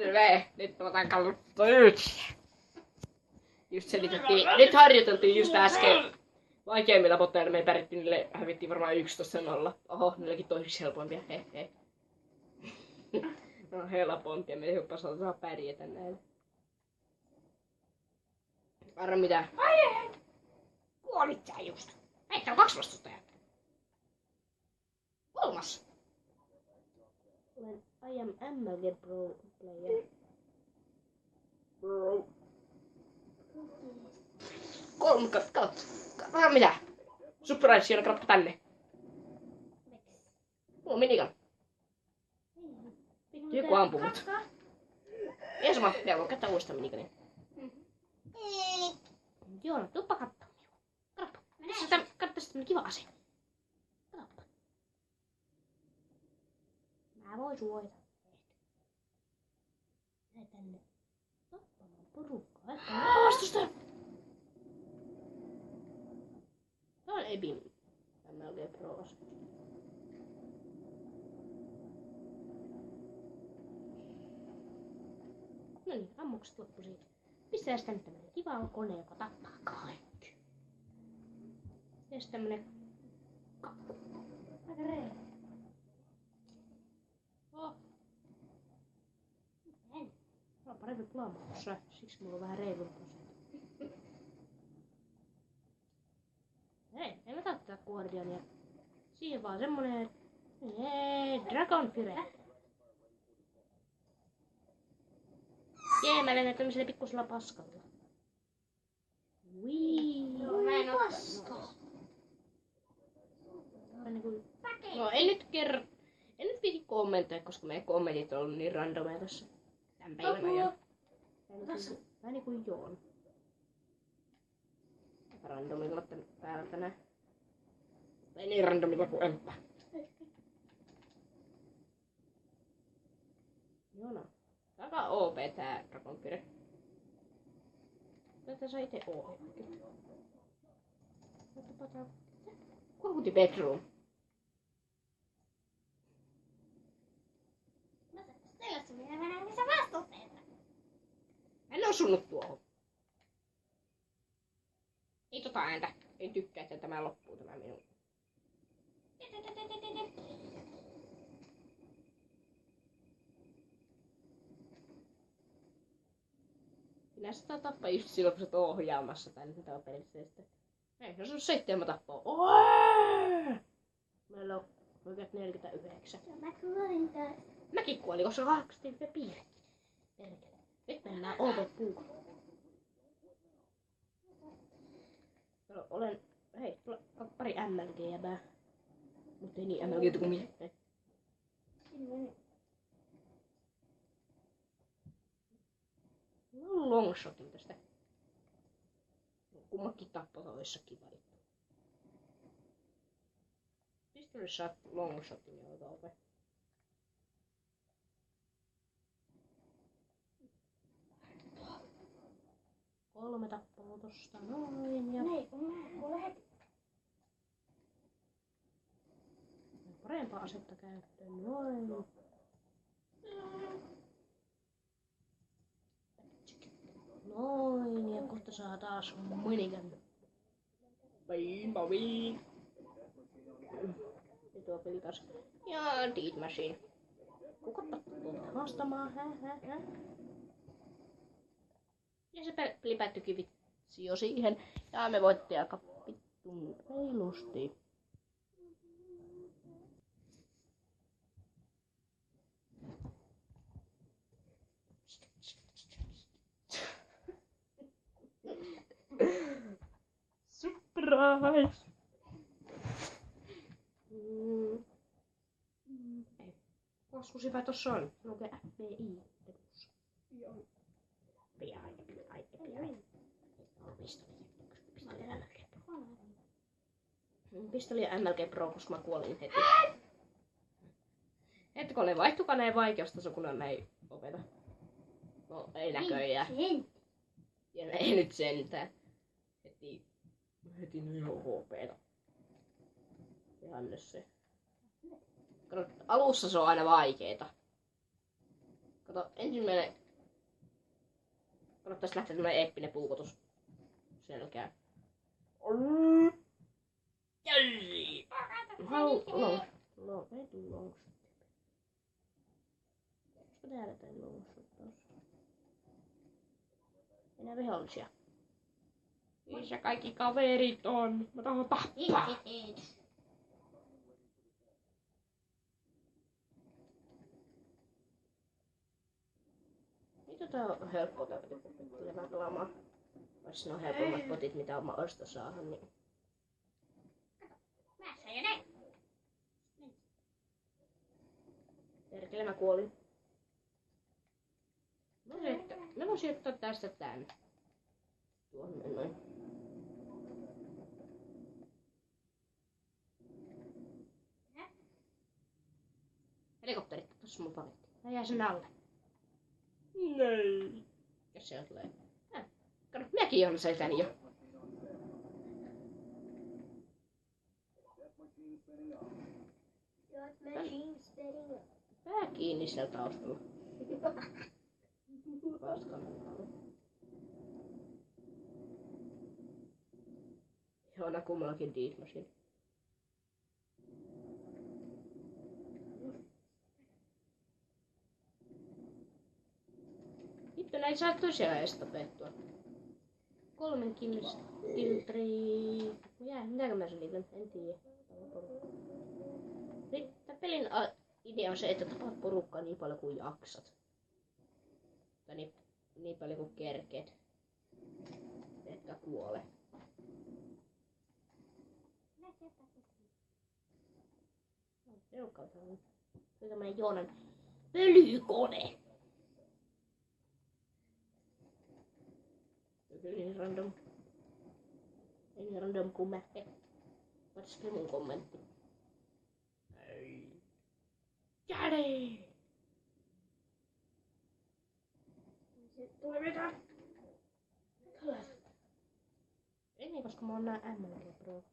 Terve! Nyt otan kaluttuja. Just selitettiin. Nyt harjoiteltiin just äsken vaikeimmilla botteilla. Me pärjättiin niille, hävittiin varmaan 11-0. Oho, niilläkin toisiksi helpompia. He. No helpompia. Me hyppäs saa pärjätä näillä. Arra mitä? Ai! Kuolit sä just. Meitä on 2 vastustajaa. 3. I am MLG Pro player. Bro. 3 kautta. Arra mitä? Surprise, siellä krappa tänne. Mulla on minigun. Vittu, joku ampuu mut. Ei sama, pitää voi katsoa uudestaan minigunia. Joo, no tuppa kattoo. Katso sitten kiva ase. Katoppa. Mä voin suojata. Näin tänne. Tappamaan porukkaa. Vastusta! Tää on Ebin MLG Pro. No niin, ammukset loppu siitä. Pistää sitten tämmönen kiva kone, joka tappaa kaikki. Ja sitten tämmönen kakku. Aika reilu. Oh. Mulla on parempi plaama kuin sä, siksi mulla on vähän reilumpi prosentti. Hei, en mä tätä Guardiania. Siihen vaan semmonen... Dragonfire. Jee, mä lennän tämmöisellä pikkusella paskalla. Wii. No, mä en ottanut. No en nyt viiti kommentoida, koska meidän kommentit on ollut niin randomeja tässä tän päivän ajan. Vähän niinku Joon. Randomilla päällä tänään. Ei niin randomilla kuin Emppä. Joona. Aika OP tää Dragonfire. Tätä saa ite OP. Kuhuti bedroom. En osunut tuohon. Ei tota ääntä. En tykkää, että tämä loppuu tämä minun. Minä sitä tappaa just silloin, kun sä oot ohjaamassa tänne täällä pelissä. Ei, no se on 7 tappoa. Meillä on oikein 49. Mä kuulin taas. Mäkin kuolin, koska 2 piirrettiin. Perkele. Nyt mennään OP-puukoon. Olen... Hei, pari MLG-jäbää. Mut ei niin MLG kuin minä. No longshotin tästä. Kummakin tappaa toissakin valittu. Pistoli shot, longshotin ja aika OP. Kolme tappoa tosta noin ja... Ei, kun mä kuulen heti. Parempaa asetta käyttöön, noin. Noin, ja kohta saa taas minigun. Babii. Ja tuo peli taas. Ja Deed Machine. Kuka tulee haastamaan? Ja se peli päättyikin vitsi jo siihen. Ja me voittiin aika vittun reilusti. Surprise! Laskusipä tossa on. Lukee FBI. Joo. Pistoli ja MLG Pro, koska mä kuolin heti. Etkö ne vaihtukaa näin vaikeustaso, kun on näin opeta? No ei näköjään. Ja ei nyt sentään. Heti niin HP:ta. Ihan se. Alussa se on aina vaikeeta. Kato, ensimmäinen... Kannattais lähteä tämmönen eeppinen puukotus. Selkään. Jäi! Long. Ei tuu long. Olisiko täällä jotain long shottaus? Enää vihollisia. Missä kaikki kaverit on? Mä tahdon tappaa. Mitä tää on helppo käydä pelaamaan? Jos ne on helpommat botit, mitä on mahdollista saada, niin... Mä sain jo näin. Perkele, mä kuolin. Mä voisin ottaa tästä tän. Tuonne noin. Helikopterit, tossa mun paketti. Mä jää sen alle. Nei. Jos se tulee. Kato, minäkin on se tän jo. Pää kiinni siellä taustalla. Joona kummallakin Deep Machine. Hitto, näin saa tosiaan edes tapettua. 3 kiltri... Mitäkö mä selitän? En tiedä. Tän pelin idea on se, että tapaat porukkaa niin paljon kuin jaksat. Tai niin paljon kuin kerkeet. Etkä kuole. Se on tämmönen Joonan pölykone. Kyllä niin random. Ei niin random kuin Mäkke. Varsinkin mun kommentti. Ei. Jäni! Tule mitä? Ei niin, koska mä oon nää MLG Pro.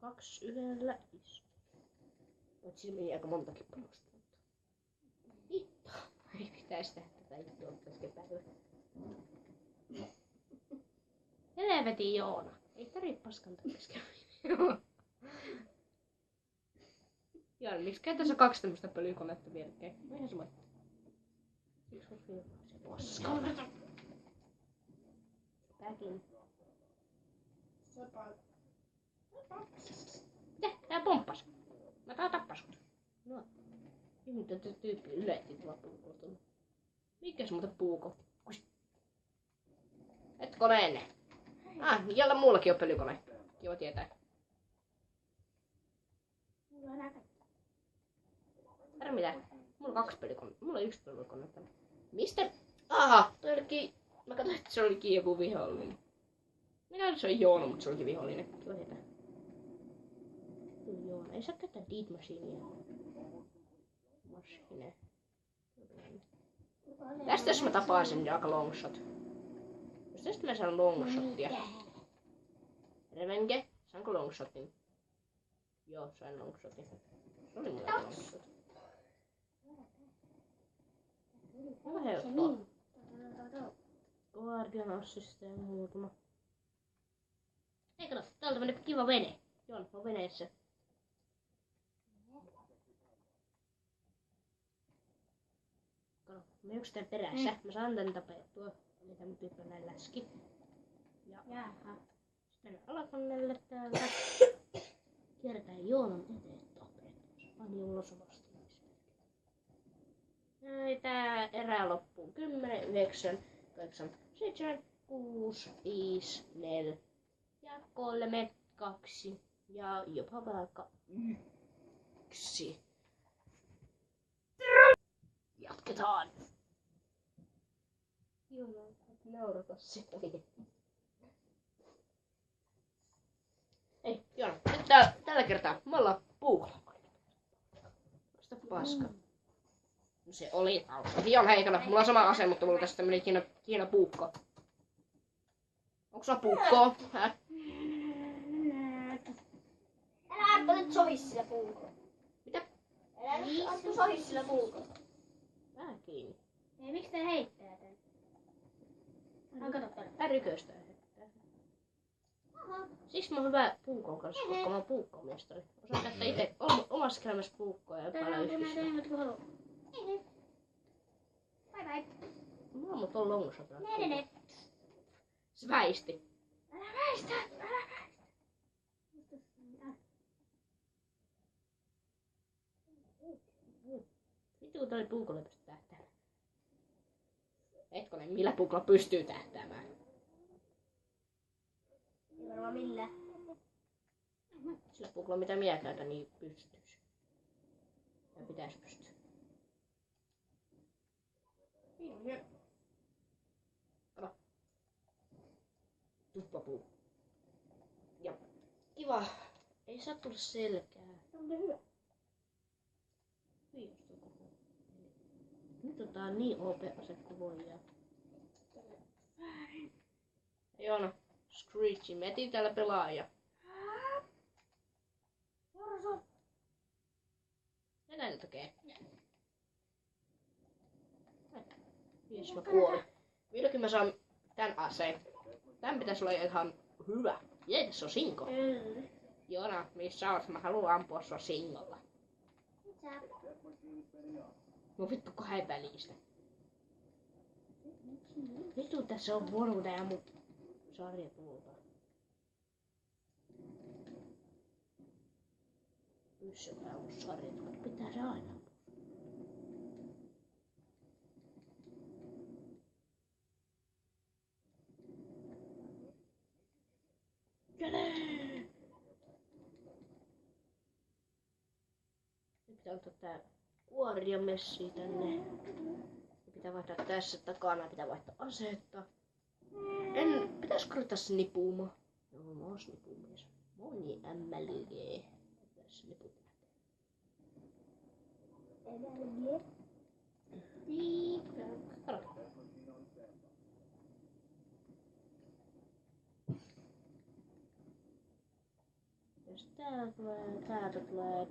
Kaksi yhdellä istu. Oot siinä meni aika montakin panosta. Hitto. Ei pitäis tehdä tätä juttua kesken päivä. Helvetin Joona. Ei tarvii paskantaa kesken. Joo, miksikä tässä on 2 tämmöstä pölykonetta vierekkäin? No ihan sama. Yksi on filmaa se paskaa. Päkin. Mitä? Tää pomppas. Mä tää tappas sut. No. Mitä tää tyyppi yletti tuolla puukolla? Mikäs muuten puuko? Et koneenne. Jolla muullakin on pölykone. Kiva tietää. Arra mitä? Mulla on 2 pölykonetta. Mulla on 1 pölykonetta. Mistä? Aha, toi olikin... Mä katsoin, että se olikin joku vihollinen. Minä se on Joona, mutta se olikin vihollinen. Kiva tietää. Joona. Ei saa käyttää Deep Machinea. Machine. Tästä jos mä tapaan sen aika longshot. Jos tästä mä saan longshotia. Revenge, saanko longshotin? Joo, sain longshotin. Se oli mulla longshot. Aika helppoa. Guardian assista ja muutama. Ei kato, tää on tämmönen kiva vene. Joo, mä oon veneessä. Kato, mä yks tän perässä. Mä saan tän tapettua. Eli tämmönen tyyppi näin läski. Ja sitten alakonelle täältä. Kierretään Joonan eteen tapettua. Pani ulos vastineismerkki. Tää erää loppuu 10, 9, 8, 7, 6, 5, 4 ja 3, 2 ja jopa vaikka 1. Jatketaan. Joo, naurata sitä. Ei, Joona, nyt tällä kertaa me ollaan puukolla. Sitä paska. No se oli hauska. Joona, hei kato, mulla on sama ase, mutta mulla on tässä tämmönen hieno puukko. Onko sulla puukkoa? Hä? Älä Arttu nyt sohi sillä puukolla. Mitä? Älä nyt Arttu sohi sillä puukolla. Vähän kiinni. Ei, miksi tää heittää tän? Kato tänne. Tää ryköstää. Aha. Siksi mä oon hyvä puukon kanssa, koska mä oon puukkomestari. Osaan käyttää ite omassa elämässä puukkoa ja Täällä paljon on näitä yhdistää. enemmän kuin haluaa. Bye bye. Mä oon tuolla longossa täällä. Ne. Se väisti. Älä väistä, älä väistä. Vittu kun toi puukolla ei pysty tähtäämään. Hetkonen, millä puukolla pystyy tähtäämään? Ei varmaan millään. Sillä puukolla mitä minä käytän, niin pystyisi. Ja pitäisi pystyä. Kato. Tuppapuu. Ja kiva. Ei saa tulla selkää. On hyvä. Nyt otetaan niin OP-ase kuin voidaan. Joona, Screechy, me etin täällä pelaaja. Mitä ne tekee? Jes, mä kuolin. Vihdoinkin mä saan tän aseen. Tän pitäisi olla ihan hyvä. Jee, tässä on sinko. Joona, missä oot? Mä haluan ampua sua singolla. No vittu 2 välistä. Vittu tässä on huono tää mun sarjatuolta. Pyssypää mun sarjatuolta. Pitää se aina. Nyt pitää ottaa tää kuoria messiä tänne. Pitää vaihtaa tässä takana, pitää vaihtaa asetta. Pitäisikö ruveta se nipuumaan? Joo, mä oon nipuumies. Mä oon niin MLG. Tässä niput lähtee. Jos täältä tulee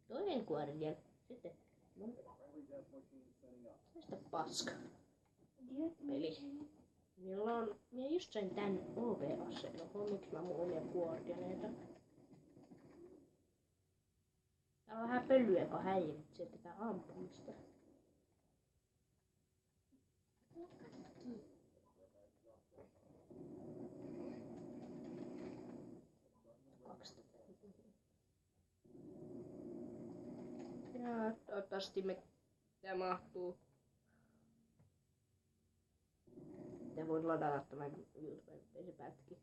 toinen kuorien. Sitten tästä paska. Peli. Minä just sain tän OV-aseen. Oho, miksi mä mun omia koordineita. Täällä on vähän pölyä, joka häiritsee tätä ampumista. Ja toivottavasti tää mahtuu. Tää voin ladata tämän YouTubeen, ettei se pätki.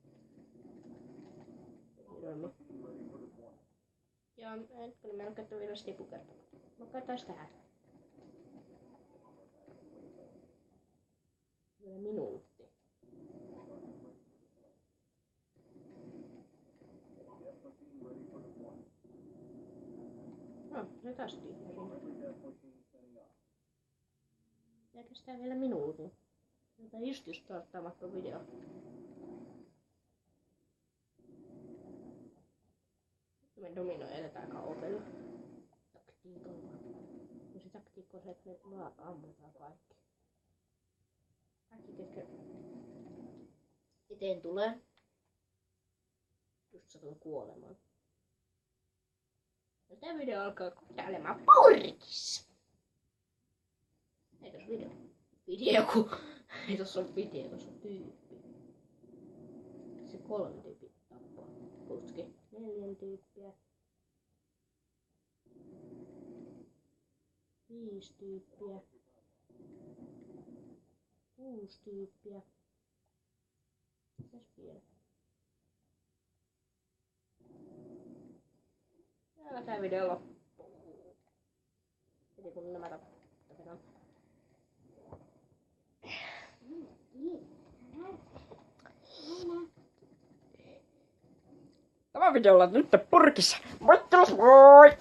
Ja nyt kun meillä on käyttänyt vielä stipukertaa. Mä katsotaan tähän. Vielä minuutti. No, se taas tiihasin. Ja kestää vielä minuutin. Jota just starttaamatta video. Me dominoidaan tätä kaupella. Taktiikalla. Ja se taktiikka on se, että me vaan ammutaan kaikki. Kaikki ketkä eteen tulee. Just satun kuolemaan. Ja tää video alkaa kohtailemaan purkissa. Ei tossa video ku. Ei tossa on video, tossa on tyyppi. Se 3 tyyppi tappaa. Putki. 4 tyyppiä. 5 tyyppiä. 6 tyyppiä. Mitäs vielä? Ja tää video loppuu. Heti kun nämä tapetaan. Tämä video on nyt purkissa. Moikka, moi!